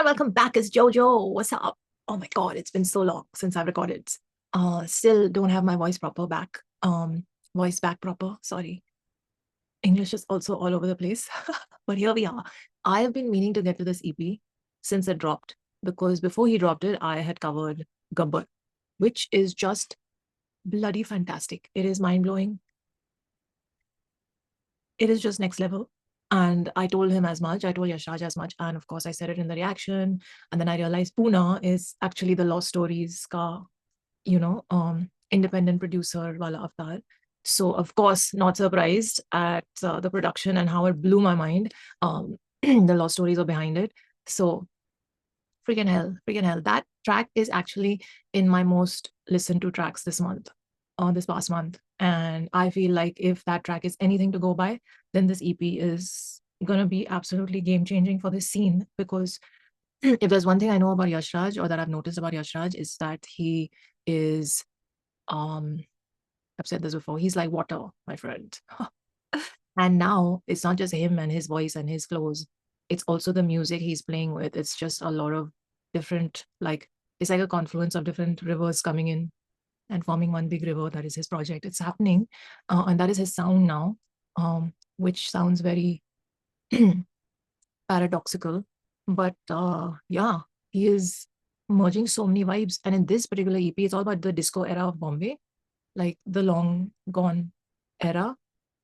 everyone, welcome back. It's Jojo. What's up? Oh my god, it's been so long since I've recorded. Still don't have my voice back. Voice back proper. Sorry. English is also all over the place. But here we are. I have been meaning to get to this EP since it dropped, because before he dropped it, I had covered Gabbar, which is just bloody fantastic. It is mind-blowing. It is just next level. And I told him as much. I told Yashraj as much. And of course, I said it in the reaction. And then I realized Pune is actually the Lost Stories ka, independent producer wala avatar. So of course, not surprised at the production and how it blew my mind. The Lost Stories are behind it. So freaking hell. That track is actually in my most listened to tracks this past month. And I feel like if that track is anything to go by, then this EP is going to be absolutely game-changing for this scene. Because if there's one thing I know about Yashraj, or that I've noticed about Yashraj, is that he is, I've said this before, he's like water, my friend. And now it's not just him and his voice and his flows, it's also the music he's playing with. It's just a lot of different, it's like a confluence of different rivers coming in and forming one big river. That is his project. It's happening. And that is his sound now, which sounds very paradoxical. But yeah, he is merging so many vibes. And in this particular EP, it's all about the disco era of Bombay, like the long gone era.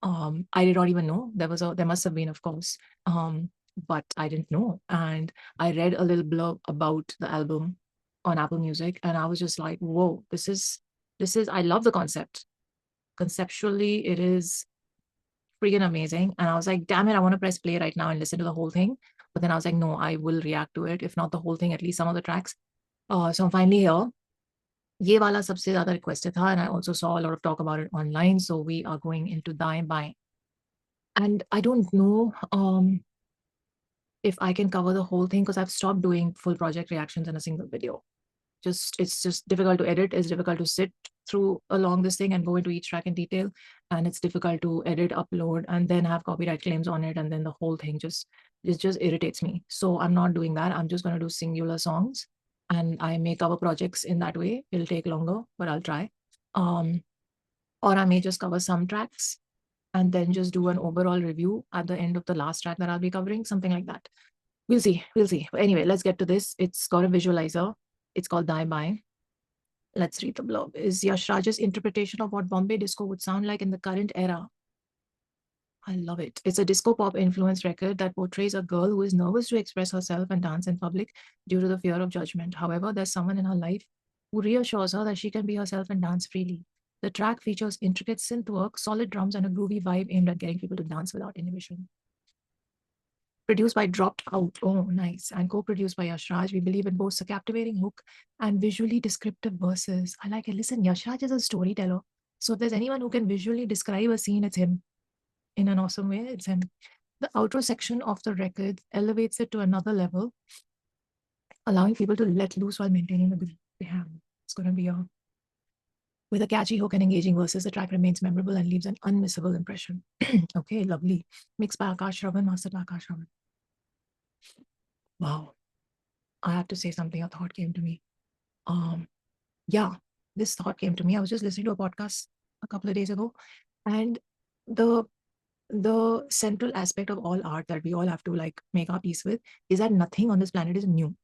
I did not even know. There must have been, of course. But I didn't know. And I read a little blurb about the album on Apple Music, and I was just like, whoa, this is, I love the concept. Conceptually, it is freaking amazing. And I was like, damn it, I want to press play right now and listen to the whole thing. But then I was like, no, I will react to it. If not the whole thing, at least some of the tracks. So I'm finally here. Ye wala sabse zyada requested tha, and I also saw a lot of talk about it online. So we are going into Daae, Baae. And I don't know if I can cover the whole thing, because I've stopped doing full project reactions in a single video. It's just difficult to edit. It's difficult to sit through along this thing and go into each track in detail. And it's difficult to edit, upload, and then have copyright claims on it. And then the whole thing just irritates me. So I'm not doing that. I'm just going to do singular songs. And I may cover projects in that way. It'll take longer, but I'll try. Or I may just cover some tracks and then just do an overall review at the end of the last track that I'll be covering, something like that. We'll see. But anyway, let's get to this. It's got a visualizer. It's called Daae, Baae. Let's read the blurb. Is Yashraj's interpretation of what Bombay disco would sound like in the current era. I love it. It's a disco pop influenced record that portrays a girl who is nervous to express herself and dance in public due to the fear of judgment. However, there's someone in her life who reassures her that she can be herself and dance freely. The track features intricate synth work, solid drums, and a groovy vibe aimed at getting people to dance without inhibition. Produced by Dropped Out. Oh, nice. And co-produced by Yashraj. We believe it boasts a captivating hook and visually descriptive verses. I like it. Listen, Yashraj is a storyteller. So if there's anyone who can visually describe a scene, it's him. In an awesome way, it's him. The outro section of the record elevates it to another level, allowing people to let loose while maintaining the groove they have. It's going to be with a catchy hook and engaging verses, the track remains memorable and leaves an unmissable impression. Okay, lovely. Mixed by Akash Ravan, mastered by Akash Ravan. Wow. I have to say something. A thought came to me. Yeah, this thought came to me. I was just listening to a podcast a couple of days ago, and the central aspect of all art that we all have to make our peace with is that nothing on this planet is new.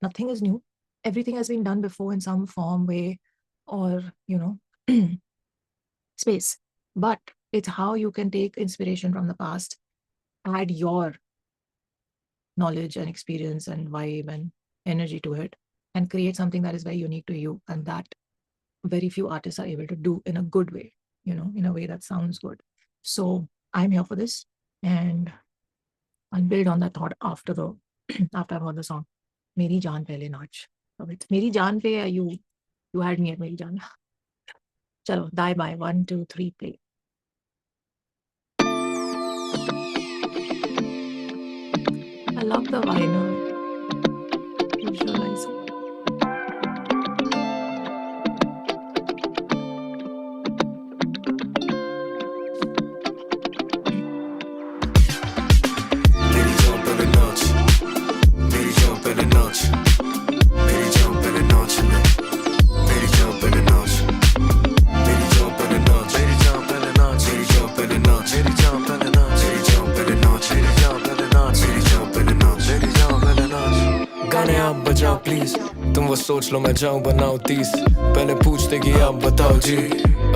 Nothing is new. Everything has been done before in some form, way, or space. But it's how you can take inspiration from the past, add your knowledge and experience and vibe and energy to it, and create something that is very unique to you, and that very few artists are able to do in a good way, in a way that sounds good. So I'm here for this, and I'll build on that thought after I've heard the song. Meri Jaan, Pehle, Naach. Meri Jaan pe you had me at Meri Jaan. Chalo, Daae, Baae. 1, 2, 3, play. I love the vinyl. Visualize it. Meri Jaan, Pehle, Naach. सोच लो मैं जाऊं बनाऊं 30 पहले पूछते कि आप बताओ जी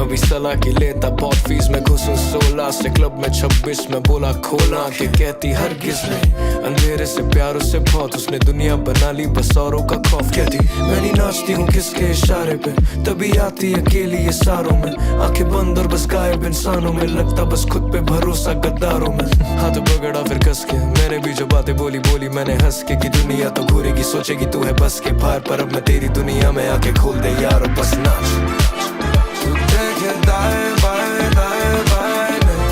अभी सलाह की लेता बहुत फीस में घुसूं 16 से क्लब में 26 में बोला खोला कि कहती हरगिज नहीं अंधेरे से प्यार उससे बहुत उसने दुनिया बना ली बस औरों का खौफ कहती मैं नहीं नाचती हूँ किसके इशारे पे तभी आती अकेली ये सारों में आंखें बंद और बस गायब इंसानों में लगता बस खुद पे भरोसा गद्दारों में हाथ पकड़ा फिर कस के मैंने भी जो बातें बोली बोली मैंने हंस के कि दुनिया तो घूरेगी सोचेगी तू है बस के बाहर पर अब मैं तेरी दुनिया में आके खोल दे यारो बस नाच तू देखे दाए बाए नहीं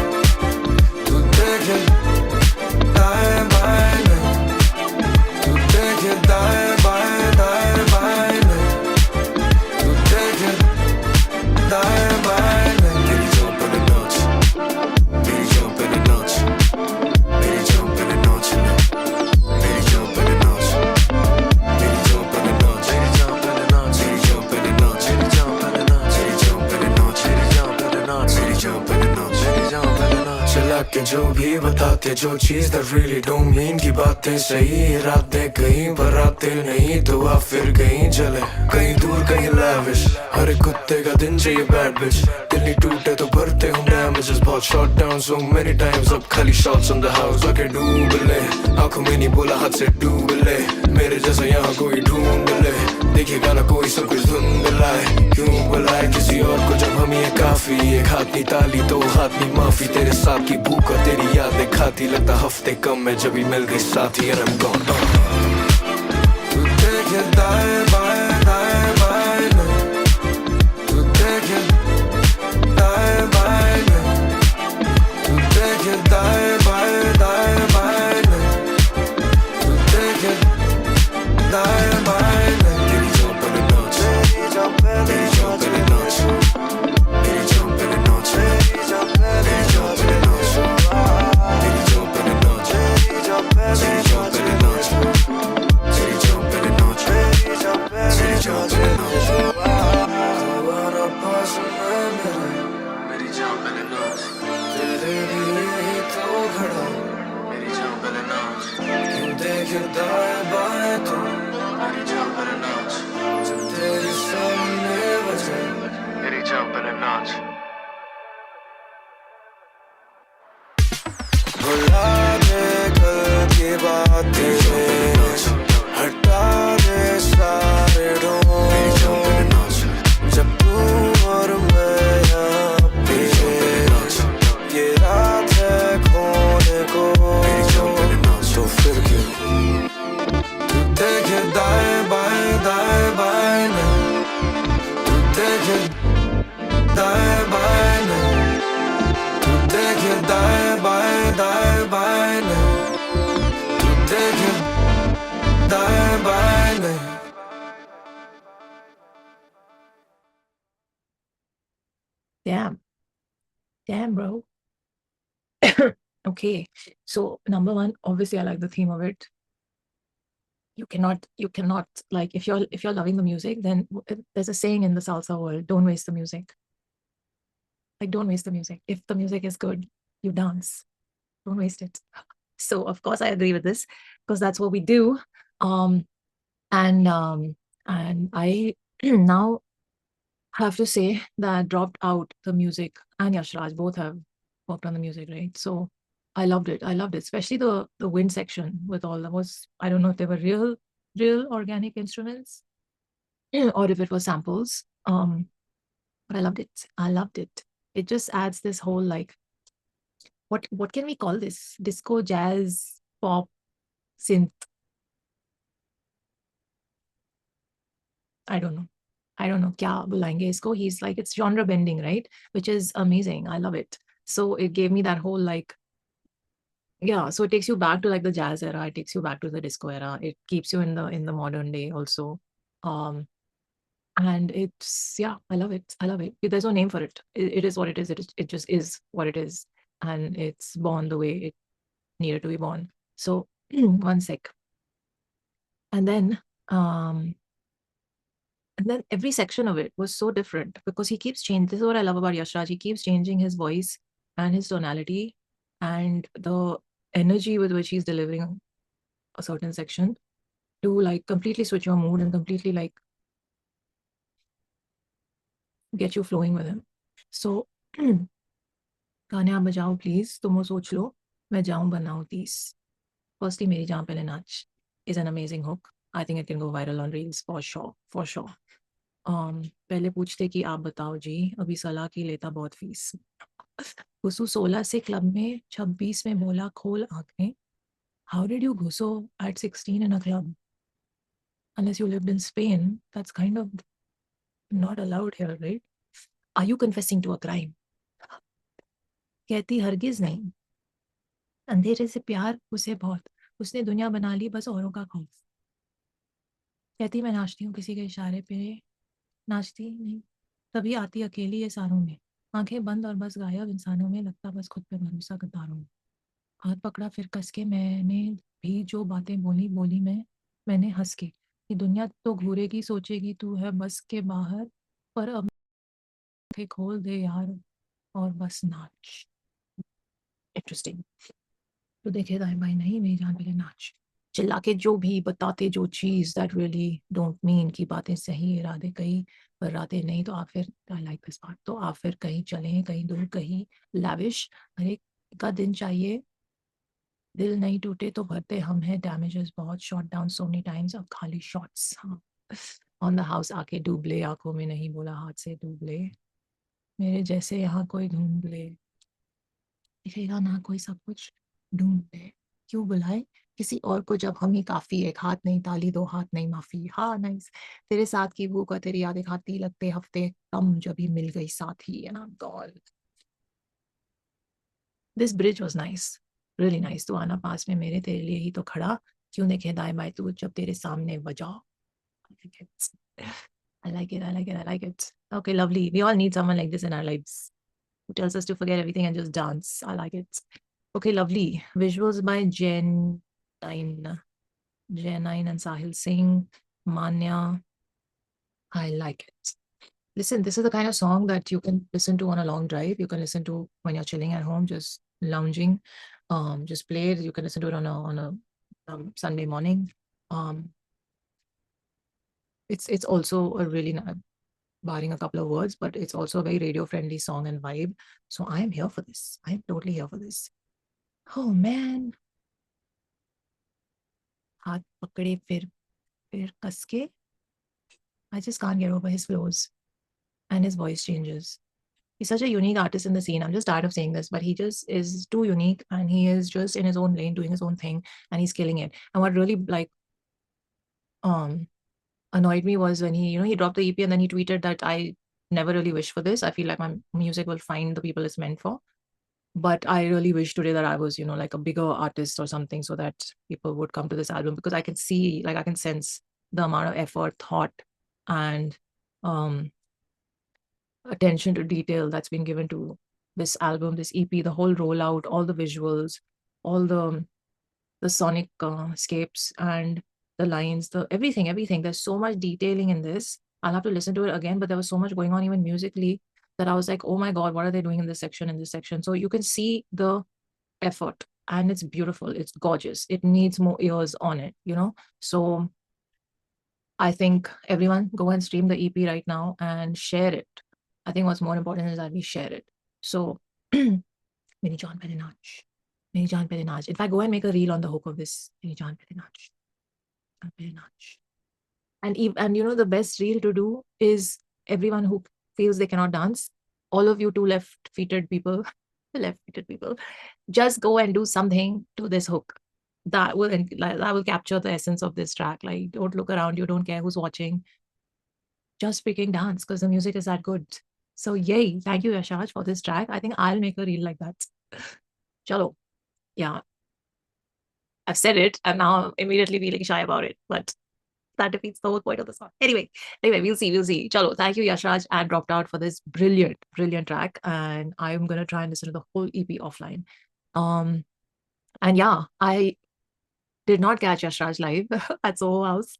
तू देखे दाए बाए नहीं तू देखे दाए बाए नहीं तू देखे दाए बाए नहीं मेरी जॉब पे नाच मेरी जॉब पे नाच मेरी जॉब पे नाच मेरी जॉब पे नाच मेरी जॉब पे नाच मेरी जॉब पे नाच मेरी जॉब पे नाच मेरी जॉब पे नाच मेरी जॉब पे नाच मेरी जॉब पे नाच मेरी जॉब पे नाच मेरी जॉब पे नाच चला के जो भी बताते जो चीज that really don't mean की बातें सही इरादे कहीं बराते नहीं दुआ फिर कहीं जले कहीं दूर कहीं lavish हर एक कुत्ते का दिन चाहिए bad bitch दिल नहीं टूटे तो भरते हूँ damages बहुत shot down so many times अब खाली shots on the house आके डूब ले आँखों में नहीं बोला हाथ से डूब ले मेरे जैसा यहाँ कोई ढूंढ ले देखेगा ना कोई सब कुछ धुंधला है क्यों बुलाए किसी और को जब हम ये काफी एक हाथ नहीं ताली दो हाथ नहीं माफी तेरे साथ की भूख और तेरी यादें खाती लगता हफ्ते कम में जब ही मिल गई साथी and I'm gone तू देखे दाए बाए नहीं तू देखे दाए बाए नहीं तू देखे दाए बाए नहीं तू देखे दाए बाए नहीं तेरी जॉब पे नाच तेरी जॉब पे नाच तेरी जॉब पे नाच तेरी जॉब पे नाच तेरी जॉब पे नाच तेरी जॉब पे नाच तेरी जॉब पे नाच तेरी जॉब पे नाच तेरी जॉब पे नाच तेरी जॉब पे नाच तुम्हारा पास मैं मेरी जॉब पे नाच तेरे लिए तो खड़ा मेरी जॉब पे नाच क्यों देखे दाएं बाएं तू मेरी जॉब पे नाच जब तेरे सामने बजे मेरी जॉब पे नाच भुला दे कल की बातें हटा दे सारे ढोंग जब तू और मैं यहाँ पे ये रात है खोने को तो फिर क्यों तू देखे दाएं बाएं नहीं तू देखे दाएं बाएं नहीं तू देखे दाएं बाएं नहीं तू देखे दाएं बाएं नहीं Damn, bro. Okay, so number one, obviously I like the theme of it. You cannot like if you're loving the music, then there's a saying in the salsa world, don't waste the music. Like don't waste the music. If the music is good, you dance. Don't waste it. So of course I agree with this because that's what we do. And I now have to say that I dropped out the music and Yashraj both have worked on the music, right? So I loved it. Especially the wind section with all that was, I don't know if they were real organic instruments or if it was samples. But I loved it. It just adds this whole like what can we call this? Disco, jazz, pop, synth. I don't know. Kya bulayenge isko? He's like, it's genre bending, right? Which is amazing. I love it. So it gave me that whole like, yeah. So it takes you back to like the jazz era. It takes you back to the disco era. It keeps you in the modern day also. And it's, yeah, I love it. There's no name for it. It is what it is. It just is what it is. And it's born the way it needed to be born. So one sec. And then every section of it was so different because he keeps changing. This is what I love about Yashraj. He keeps changing his voice and his tonality and the energy with which he's delivering a certain section to like completely switch your mood and completely like get you flowing with him. So गाने आप बजाओ please, तुम वो सोच लो, मैं जाऊं बनाऊं 30. Firstly, मेरी जान पहले नाच is an amazing hook. I think it can go viral on reels for sure, for sure. पहले पूछते कि आप बताओ जी, अभी सलाह की लेता बहुत फीस. घुसू 16 से क्लब में, 26 में बोला खोल आंखें. How did you घुसो at 16 in a club? Unless you lived in Spain, that's kind of not allowed here, right? Are you confessing to a crime? कहती हरगिज नहीं, अंधेरे से प्यार उसे बहुत, उसने दुनिया बना ली बस औरों का खौफ. कहती मैं नाचती हूँ किसी के इशारे पे, नाचती नहीं, तभी आती अकेली ये सारों में, आंखें बंद और बस गायब इंसानों में, लगता बस खुद पे भरोसा गद्दारों में. हाथ पकड़ा फिर कस के, मैंने भी जो बातें बोली बोली मैंने हंस के, कि दुनिया तो घूरेगी सोचेगी तू है बस के बाहर, पर अब आंखें खोल दे यार और बस नाच. इंटरेस्टिंग. तो देखे दाएं बाएं नहीं, मेरी जान पहले नाच. चिल्ला के जो भी बताते जो चीज दैट रियली डोंट मीन की बातें सही, इरादे कहीं पर रातें नहीं, तो आप फिर आई लाइक दिस पार्ट, तो आप फिर कहीं चलें कहीं दूर कहीं लैविश, हर एक का दिन चाहिए, दिल नहीं टूटे तो भरते हम हैं, डैमेजेस बहुत, shot down so many times, अब खाली शॉट्स. हाँ, ऑन द हाउस आके डूबले, आंखों में नहीं बोला हाथ से डूबले, मेरे जैसे यहाँ कोई ढूंढ ले, दिखेगा ना कोई सब कुछ ढूंढ ले, क्यों बुलाए किसी और को जब हम ही काफी, एक हाथ नहीं ताली दो हाथ नहीं माफी. हाँ नाइस. तेरे साथ की भूख और तेरी यादें खाती लगते हफ्ते कम, जब ही मिल गई साथी. And I am God. This bridge was nice, really nice. तू आना पास में मेरे, तेरे लिए ही तो खड़ा, क्यों देखे दाएं बाएं तू जब तेरे सामने बजा. I like it, I like it, I like it. Okay, lovely. We all need someone like this in our lives who tells us to forget everything and just dance. I like it. Okay, lovely. Visuals by Jen 9. Jen 9 and Sahil Singh. Manya. I like it. Listen, this is the kind of song that you can listen to on a long drive. You can listen to when you're chilling at home, just lounging. Just play it. You can listen to it on a Sunday morning. It's also a really barring a couple of words, but it's also a very radio friendly song and vibe. So I am here for this. I am totally here for this. Oh man. हाथ पकड़े फिर कस के. I just can't get over his flows and his voice changes. He's such a unique artist in the scene. I'm just tired of saying this, but he just is too unique, and he is just in his own lane doing his own thing, and he's killing it. And what really annoyed me was when he dropped the EP and then he tweeted that I never really wish for this. I feel like my music will find the people it's meant for. But I really wish today that I was, like a bigger artist or something, so that people would come to this album, because I can see, like I can sense the amount of effort, thought, and attention to detail that's been given to this album, this EP, the whole rollout, all the visuals, all the sonic scapes and the lines, the everything. There's so much detailing in this. I'll have to listen to it again, but there was so much going on even musically that I was like, oh my God, what are they doing in this section? So you can see the effort, and it's beautiful. It's gorgeous. It needs more ears on it, So I think everyone go and stream the EP right now and share it. I think what's more important is that we share it. So, Meri Jaan Pehle Naach. Meri Jaan Pehle Naach. In fact, go and make a reel on the hook of this. Meri Jaan Pehle Naach. Jaan Pehle Naach. And the best reel to do is everyone who feels they cannot dance, all of you two left-footed people, just go and do something to this hook. That will capture the essence of this track. Like, don't look around you, don't care who's watching. Just freaking dance, because the music is that good. So yay, thank you Yashraj for this track. I think I'll make a reel like that. Chalo. Yeah. I've said it and now I'm immediately feeling shy about it, but that defeats the whole point of the song. Anyway, we'll see. Chalo, thank you Yashraj and Dropped Out for this brilliant track, and I'm gonna try and listen to the whole EP offline. And yeah, I did not catch Yashraj live at Soho House.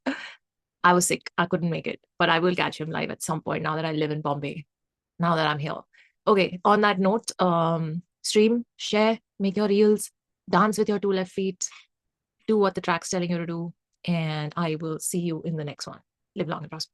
I was sick. I couldn't make it, but I will catch him live at some point now that I live in Bombay, now that I'm here. Okay, on that note, stream, share, make your reels, dance with your two left feet, do what the track's telling you to do, and I will see you in the next one. Live long and prosper.